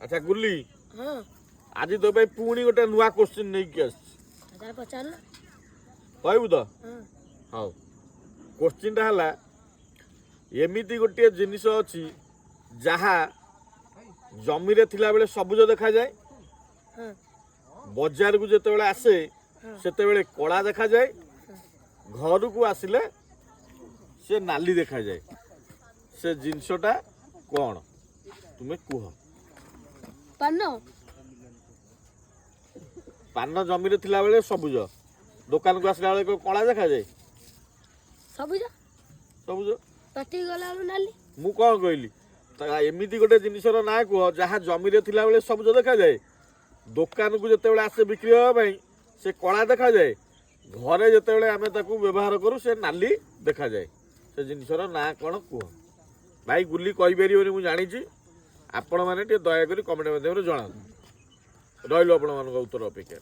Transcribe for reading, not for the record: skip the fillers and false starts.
अच्छा गुल्ली हाँ आज तो भाई पुणी गोटे नुआ क्वेश्चन नहीं कि हजार पचार ना कहबू तो हाँ हाँ क्वेश्चन टा हला एमिति गोटे जिनिस अछि जहा जमी रे थिला बेले सबुज देखा जाए हाँ बजार को जेते बेले आसे हाँ सेते बेले कला देखा जाए घर को आसिले से नाली देखा जाए से जिनसटा कौन तुम्हें कुह पान पान जमी रे थिला बेले सबुज दुकान को आसला बेले कला देखा जाए सबुज सबुज पाटी गला नाली मु कौन कहली एमिति गोटे जिनिसर ना कह जहाँ जमी रे थिला बेले सबुज देखा जाए दुकान को जेते बेले आसे बिक्री होगा भाई से कला देखा जाए घरे जेते बेले आमे ताकू व्यवहार करू से नाली देखा जाए से जिनिसर ना कौन कुह भाई गुल्ली कहि परिबनी मु जानि छी आपण माने टे दया करी कमेंट माध्यम रे जणाउ रहिलो आपण मान उत्तर अपेक्षा।